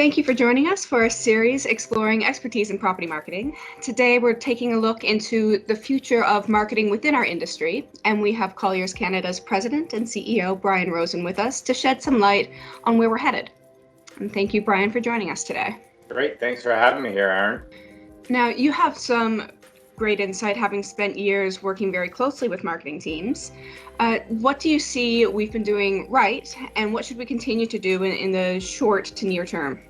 Thank you for joining us for a series exploring expertise in property marketing. Today, we're taking a look into the future of marketing within our industry, and we have Colliers Canada's President and CEO, Brian Rosen, with us to shed some light on where we're headed. And thank you, Brian, for joining us today. Great. Thanks for having me here, Erin. Now, you have some great insight, having spent years working very closely with marketing teams. What do you see we've been doing right, and what should we continue to do in the short to near term?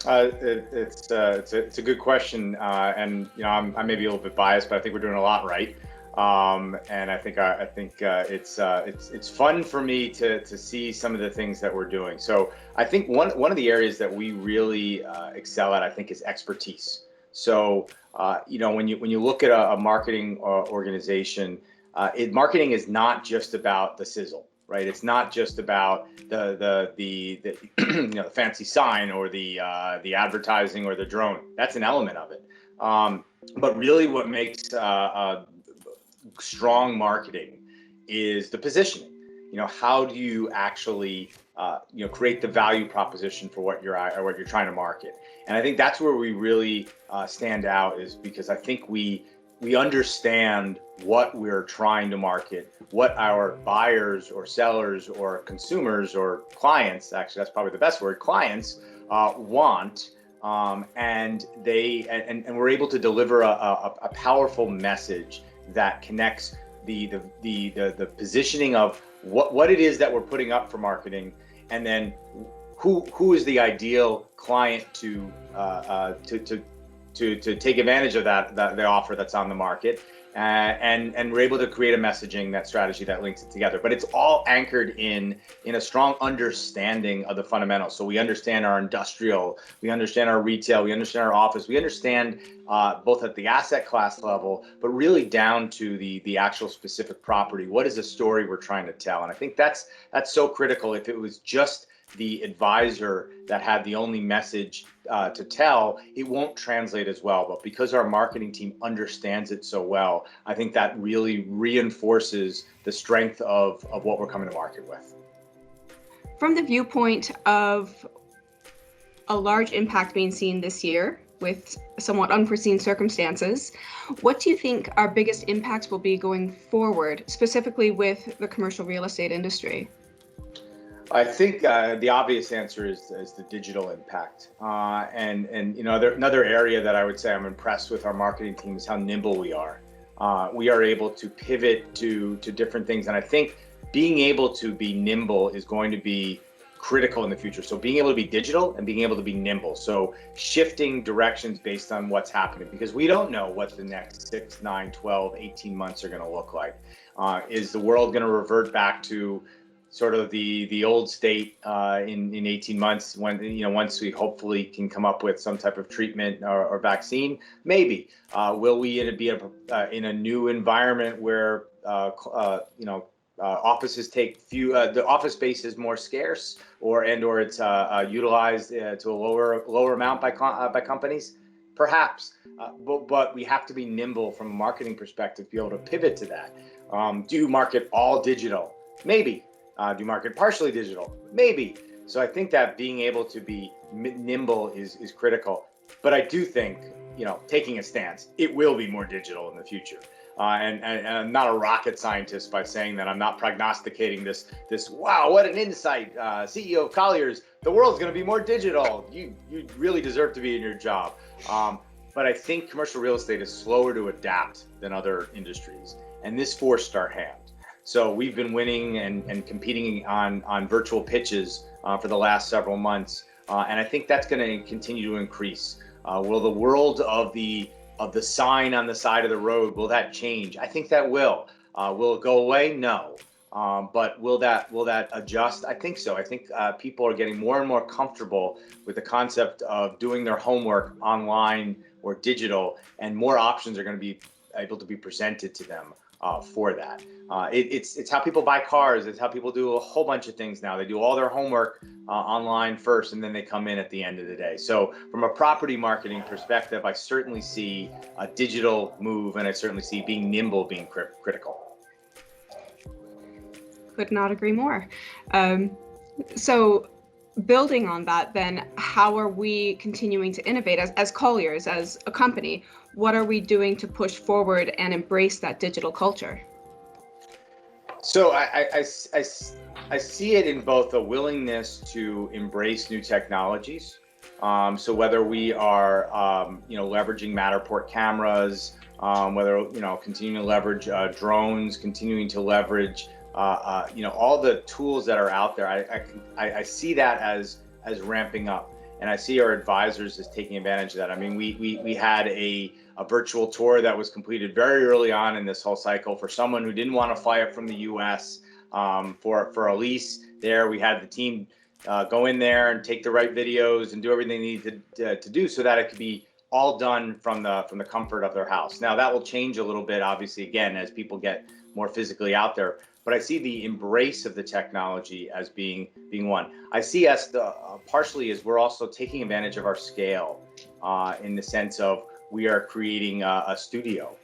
It's a good question, and I may be a little bit biased, but I think we're doing a lot right. And I think it's fun for me to see some of the things that we're doing. So I think one of the areas that we really excel at, I think, is expertise. So when you look at a marketing organization, marketing is not just about the sizzle, right? It's not just about the fancy sign or the advertising or the drone. That's an element of it. But really, what makes strong marketing is the positioning. How do you actually create the value proposition for what you're trying to market? And I think that's where we really stand out, is because I think we understand what we're trying to market, what our buyers or sellers or consumers or clients, actually that's probably the best word, clients want, and we're able to deliver a powerful message that connects the positioning of what it is that we're putting up for marketing, and then who is the ideal client to take advantage of the offer that's on the market, and we're able to create a messaging, that strategy that links it together. But it's all anchored in a strong understanding of the fundamentals. So we understand our industrial, we understand our retail, we understand our office, we understand both at the asset class level, but really down to the actual specific property. What is the story we're trying to tell? And I think that's so critical. If it was just the advisor that had the only message to tell, it won't translate as well. But because our marketing team understands it so well, I think that really reinforces the strength of what we're coming to market with. From the viewpoint of a large impact being seen this year with somewhat unforeseen circumstances, what do you think our biggest impacts will be going forward, specifically with the commercial real estate industry? I think the obvious answer is the digital impact, and another area that I would say I'm impressed with our marketing team is how nimble we are. We are able to pivot to different things, and I think being able to be nimble is going to be critical in the future. So being able to be digital and being able to be nimble, so shifting directions based on what's happening, because we don't know what the next 6, 9, 12, 18 months are going to look like. Is the world going to revert back to sort of the old state in 18 months, when once we hopefully can come up with some type of treatment or vaccine? Maybe. Will we be in a new environment where offices take the office space is more scarce, or it's utilized to a lower amount by companies? Perhaps. But we have to be nimble from a marketing perspective to be able to pivot to that. Do you market all digital? Maybe. Do you market partially digital? Maybe. So I think that being able to be nimble is critical. But I do think, taking a stance, it will be more digital in the future. And I'm not a rocket scientist by saying that. I'm not prognosticating this. Wow, what an insight, CEO of Colliers. The world's going to be more digital. You really deserve to be in your job. But I think commercial real estate is slower to adapt than other industries, and this forced our hand. So we've been winning and competing on virtual pitches for the last several months, and I think that's going to continue to increase. Will the world of the sign on the side of the road, will that change? I think that will. Will it go away? No. But will that adjust? I think so. I think people are getting more and more comfortable with the concept of doing their homework online or digital, and more options are going to be able to be presented to them for that. It's how people buy cars. It's how people do a whole bunch of things now. They do all their homework online first, and then they come in at the end of the day. So from a property marketing perspective, I certainly see a digital move, and I certainly see being nimble being critical. Could not agree more. So building on that, then how are we continuing to innovate as Colliers, as a company? What are we doing to push forward and embrace that digital culture? So I see it in both a willingness to embrace new technologies. So whether we are, leveraging Matterport cameras, whether, continuing to leverage drones, continuing to leverage, all the tools that are out there, I see that as ramping up. And I see our advisors as taking advantage of that. I mean, we had a virtual tour that was completed very early on in this whole cycle for someone who didn't want to fly up from the U.S. For a lease. There, we had the team go in there and take the right videos and do everything they needed to do so that it could be all done from the comfort of their house. Now that will change a little bit, obviously, again, as people get more physically out there. But I see the embrace of the technology as being one. I see us partially as we're also taking advantage of our scale in the sense of we are creating a studio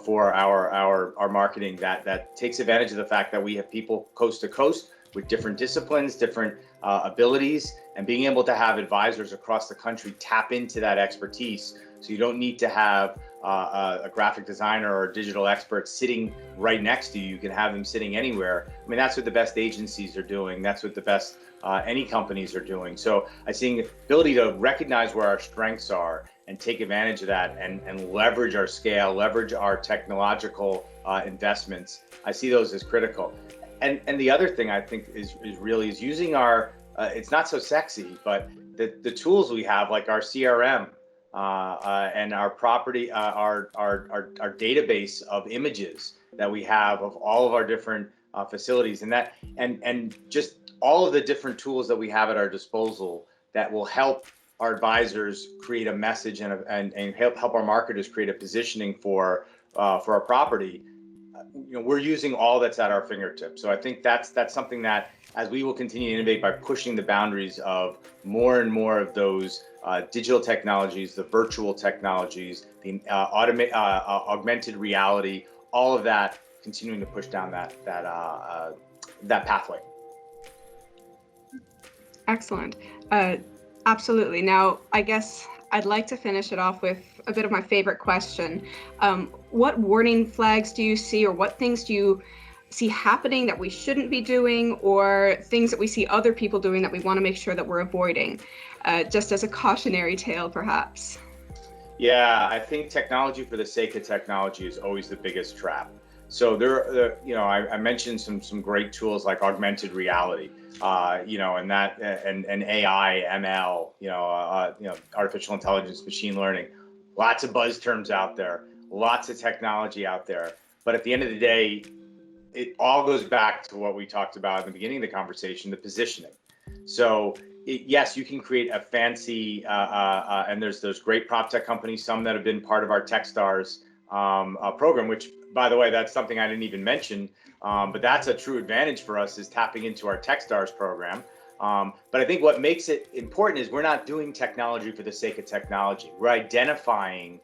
for our marketing that takes advantage of the fact that we have people coast to coast with different disciplines, different abilities, and being able to have advisors across the country tap into that expertise. So you don't need to have a graphic designer or a digital expert sitting right next to you. You can have them sitting anywhere. I mean, that's what the best agencies are doing. That's what the best any companies are doing. So I see the ability to recognize where our strengths are and take advantage of that and leverage our scale, leverage our technological investments. I see those as critical. And the other thing I think is using our, it's not so sexy, but the tools we have, like our CRM and our property, our database of images that we have of all of our different facilities, and just all of the different tools that we have at our disposal that will help our advisors create a message and help our marketers create a positioning for our property. We're using all that's at our fingertips. So I think that's something that, as we will continue to innovate by pushing the boundaries of more and more of those digital technologies, the virtual technologies, the augmented reality, all of that, continuing to push down that pathway. Excellent. Absolutely. Now, I guess I'd like to finish it off with a bit of my favorite question. What warning flags do you see, or what things do you see happening that we shouldn't be doing, or things that we see other people doing that we want to make sure that we're avoiding, just as a cautionary tale, perhaps? Yeah, I think technology for the sake of technology is always the biggest trap. So I mentioned some great tools like augmented reality, and that and AI, ML, artificial intelligence, machine learning. Lots of buzz terms out there, lots of technology out there. But at the end of the day, it all goes back to what we talked about in the beginning of the conversation, the positioning. So yes, you can create a fancy, and there's great prop tech companies, some that have been part of our TechStars program, which, by the way, that's something I didn't even mention, but that's a true advantage for us, is tapping into our TechStars program. But I think what makes it important is we're not doing technology for the sake of technology. We're identifying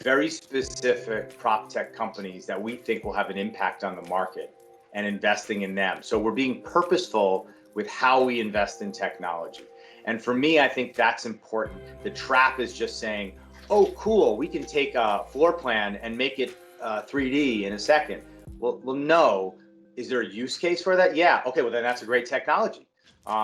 very specific prop tech companies that we think will have an impact on the market and investing in them. So we're being purposeful with how we invest in technology. And for me, I think that's important. The trap is just saying, oh, cool, we can take a floor plan and make it 3D in a second. Well, no. Is there a use case for that? Yeah. Okay. Well, then that's a great technology.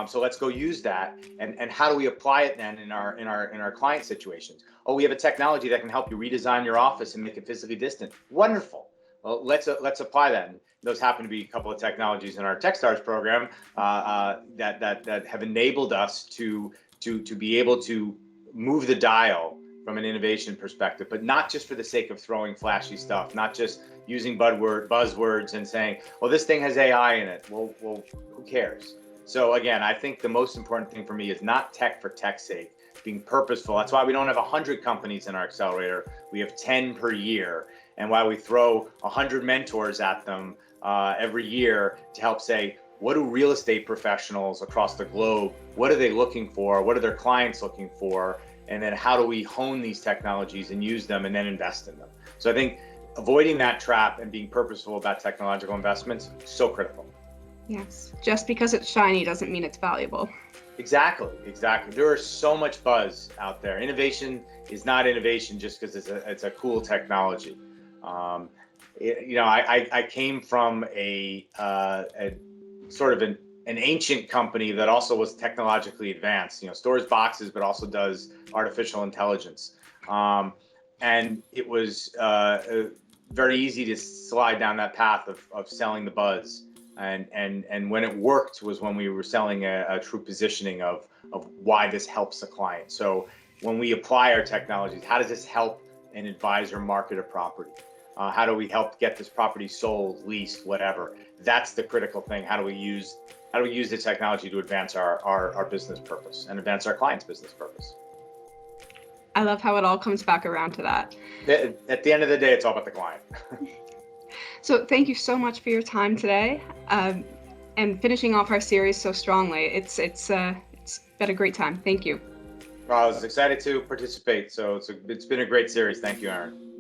So let's go use that. And how do we apply it then in our client situations? Oh, we have a technology that can help you redesign your office and make it physically distant. Wonderful. Well, let's apply that. And those happen to be a couple of technologies in our TechStars program that have enabled us to be able to move the dial from an innovation perspective, but not just for the sake of throwing flashy stuff, not just using buzzwords and saying, well, this thing has AI in it. Well, who cares? So again, I think the most important thing for me is not tech for tech's sake, being purposeful. That's why we don't have 100 companies in our accelerator. We have 10 per year. And why we throw 100 mentors at them every year to help say, what do real estate professionals across the globe, what are they looking for? What are their clients looking for? And then how do we hone these technologies and use them and then invest in them? So I think avoiding that trap and being purposeful about technological investments is so critical. Yes, just because it's shiny doesn't mean it's valuable. Exactly. There is so much buzz out there. Innovation is not innovation just because it's a cool technology. Um, I came from a sort of an ancient company that also was technologically advanced. Stores boxes, but also does artificial intelligence. And it was very easy to slide down that path of selling the buzz. And when it worked was when we were selling a true positioning of why this helps a client. So when we apply our technologies, how does this help an advisor market a property? How do we help get this property sold, leased, whatever? That's the critical thing. How do we use the technology to advance our business purpose and advance our client's business purpose? I love how it all comes back around to that. At the end of the day, it's all about the client. So thank you so much for your time today, and finishing off our series so strongly. It's been a great time. Thank you. Well, I was excited to participate. So it's been a great series. Thank you, Erin.